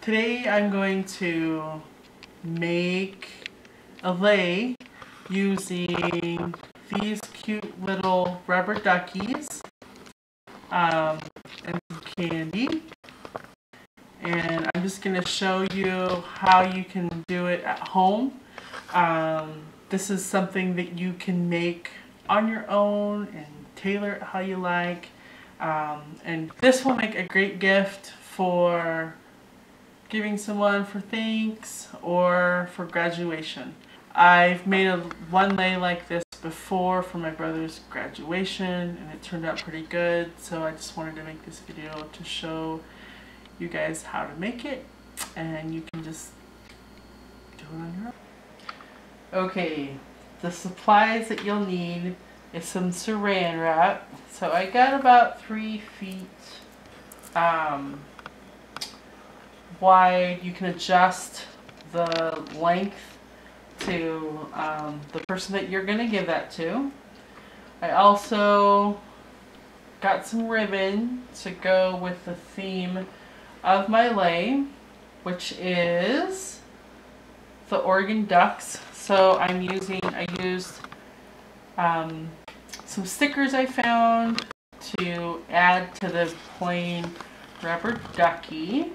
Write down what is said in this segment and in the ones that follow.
Today I'm going to make a lei using these cute little rubber duckies and some candy. And I'm just going to show you how you can do it at home. This is something that you can make on your own and tailor it how you like. And this will make a great gift for giving someone for thanks or for graduation. I've made one lei like this before for my brother's graduation and it turned out pretty good, so I just wanted to make this video to show you guys how to make it, and you can just do it on your own. Okay, the supplies that you'll need is some saran wrap. So I got about 3 feet wide. You can adjust the length to the person that you're going to give that to. I also got some ribbon to go with the theme of my lei, which is the Oregon Ducks. So I used some stickers I found to add to the plain rubber ducky.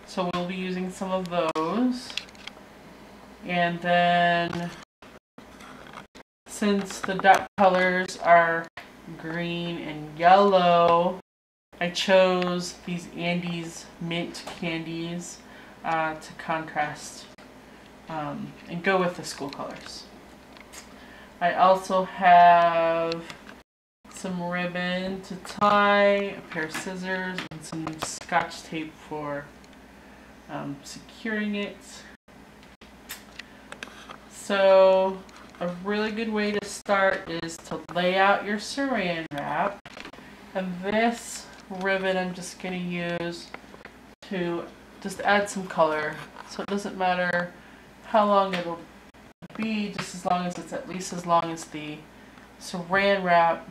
So we'll be using some of those. And then, since the duck colors are green and yellow, I chose these Andes mint candies to contrast and go with the school colors. I also have some ribbon to tie, a pair of scissors, and some Scotch tape for securing it. So a really good way to start is to lay out your saran wrap, and this ribbon I'm just going to use to just add some color, so it doesn't matter how long it'll be, just as long as it's at least as long as the saran wrap,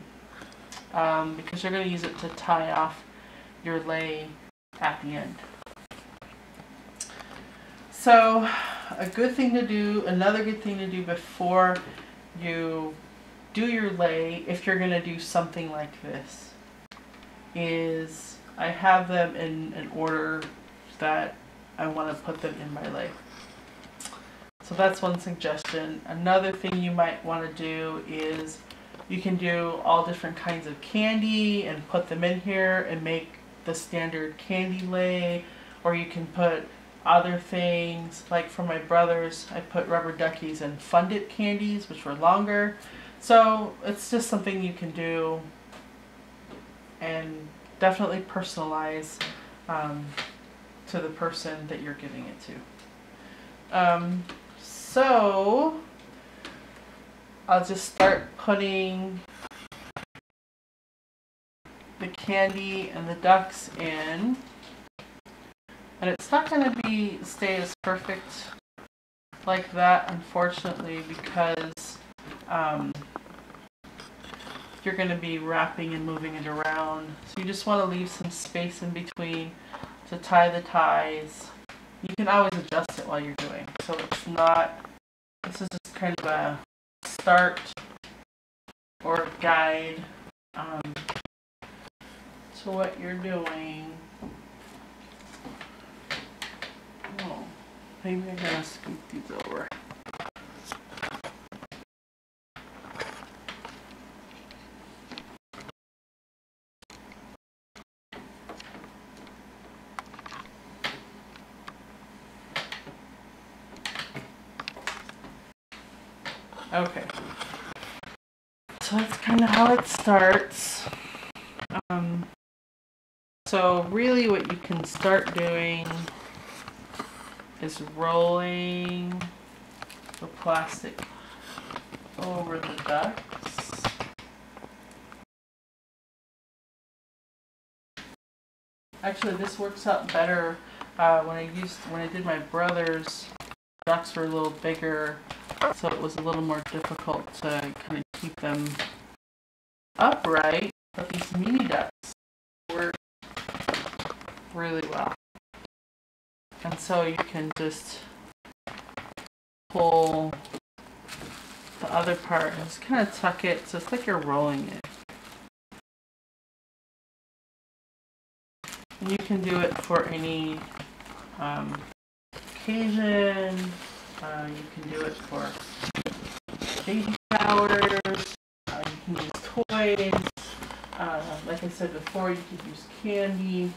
because you're going to use it to tie off your lei at the end. So another good thing to do before you do your lei, if you're going to do something like this, is I have them in an order that I want to put them in my lei. So that's one suggestion. Another thing you might want to do is you can do all different kinds of candy and put them in here and make the standard candy lei, or you can put other things. Like for my brothers, I put rubber duckies and Fun Dip candies, which were longer. So it's just something you can do and definitely personalize to the person that you're giving it to. So I'll just start putting the candy and the ducks in. And it's not going to stay as perfect like that, unfortunately, because you're going to be wrapping and moving it around. So you just want to leave some space in between to tie the ties. You can always adjust it while you're doing. So it's not, this is just kind of a start or guide to what you're doing. Oh, maybe I gotta scoop these over. Okay, so that's kind of how it starts. So really what you can start doing is rolling the plastic over the ducks. Actually, this works out better when I did my brother's. Ducks were a little bigger, so it was a little more difficult to kind of keep them upright. But these mini ducks work really well. And so you can just pull the other part and just kind of tuck it so it's like you're rolling it. And you can do it for any occasion. You can do it for baby showers. You can use toys. Like I said before, you can use candy.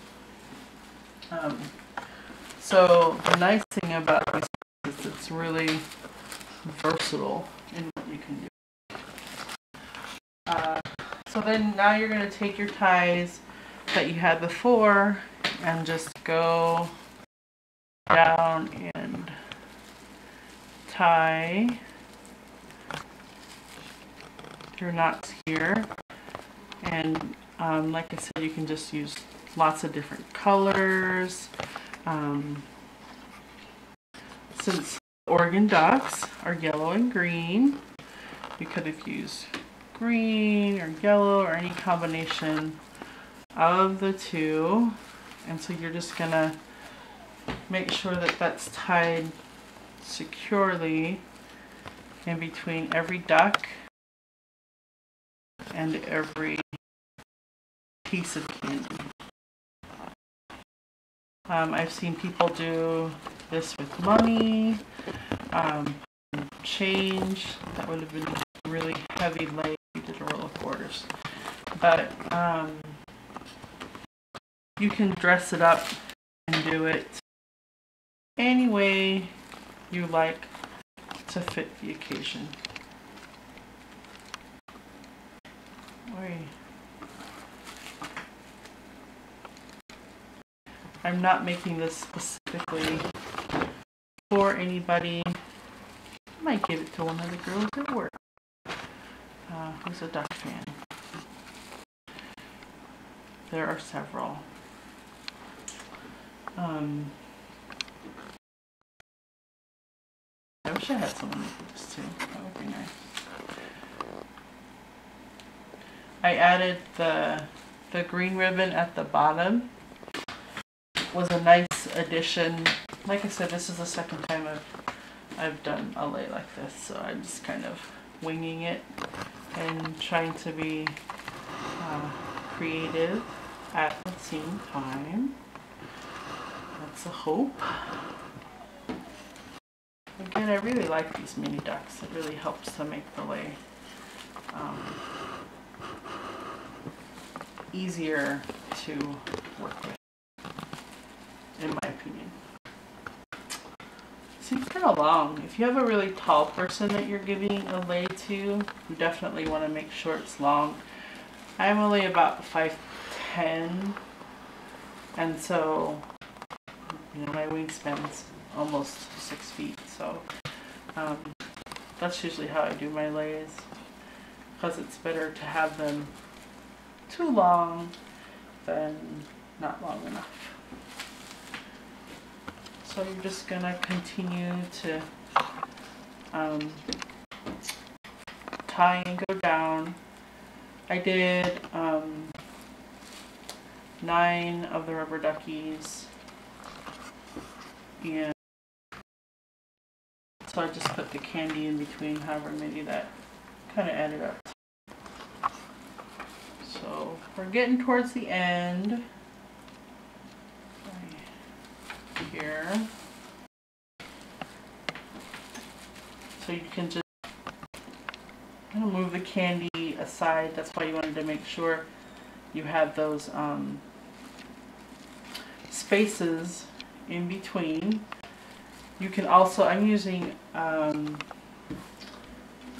So the nice thing about this is it's really versatile in what you can do. So then now you're going to take your ties that you had before and just go down and tie your knots here. And like I said, you can just use lots of different colors. Since Oregon ducks are yellow and green, you could have used green or yellow or any combination of the two. And so you're just gonna make sure that that's tied securely in between every duck and every piece of candy. I've seen people do this with money, change. That would have been a really heavy lay if you did a roll of quarters. But you can dress it up and do it any way you like to fit the occasion. I'm not making this specifically for anybody. I might give it to one of the girls at work who's a duck fan. There are several. I wish I had someone make this too. That would be nice. I added the green ribbon at the bottom. Was a nice addition. Like I said, this is the second time I've done a lay like this, so I'm just kind of winging it and trying to be creative at the same time. That's a hope. Again, I really like these mini ducks. It really helps to make the lay easier to work with, in my opinion. Seems kind of long. If you have a really tall person that you're giving a lay to, you definitely want to make sure it's long. I'm only about 5'10", and so my wingspan's almost 6 feet. So that's usually how I do my lays, because it's better to have them too long than not long enough. So you're just gonna continue to tie and go down. I did 9 of the rubber duckies, and so I just put the candy in between, however many that kind of added up. So we're getting towards the end here. So you can just move the candy aside. That's why you wanted to make sure you have those spaces in between. You can also, I'm using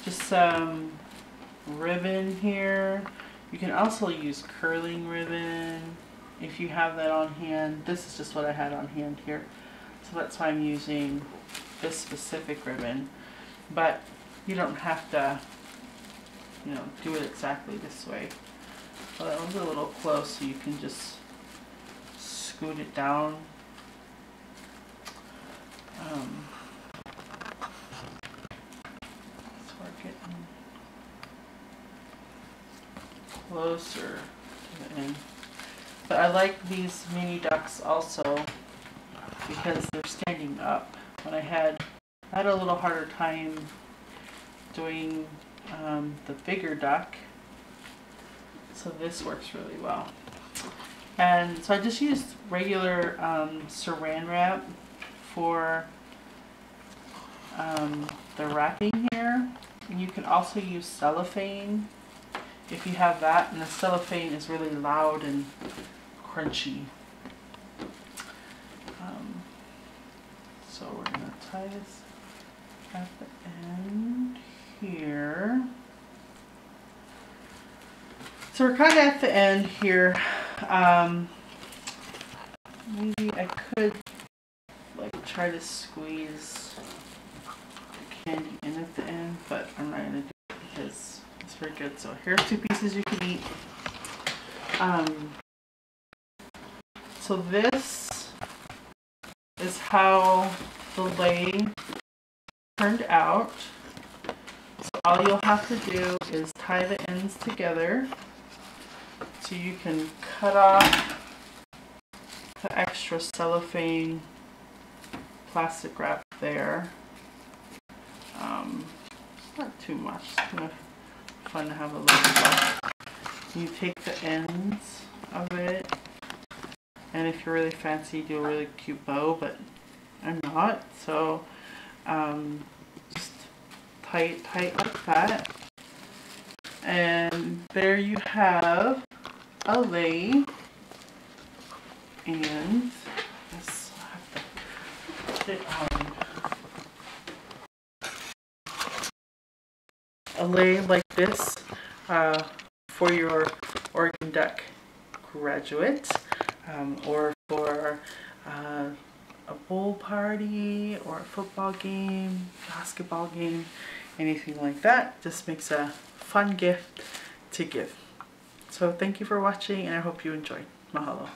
just some ribbon here. You can also use curling ribbon if you have that on hand. This is just what I had on hand here, so that's why I'm using this specific ribbon. But you don't have to, do it exactly this way. So that one's a little close, so you can just scoot it down. So we're getting closer to the end. But I like these mini ducks also because they're standing up. When I had a little harder time doing the bigger duck, so this works really well. And so I just used regular saran wrap for the wrapping here, and you can also use cellophane if you have that, and the cellophane is really loud and crunchy. So we're going to tie this at the end here. So we're kind of at the end here. Maybe I could like try to squeeze the candy in at the end, but I'm not going to do it because it's very good. So here's 2 pieces you can eat. So this is how the lei turned out. So all you'll have to do is tie the ends together so you can cut off the extra cellophane plastic wrap there. Not too much, it's kind of fun to have a little fun. You take the ends of it, and if you're really fancy, do a really cute bow, but I'm not, so just tie it tight like that. And there you have a lei, and this, I have to put it on. A lei like this for your Oregon Duck graduate, or for a bowl party or a football game, basketball game, anything like that. Just makes a fun gift to give. So thank you for watching, and I hope you enjoyed. Mahalo.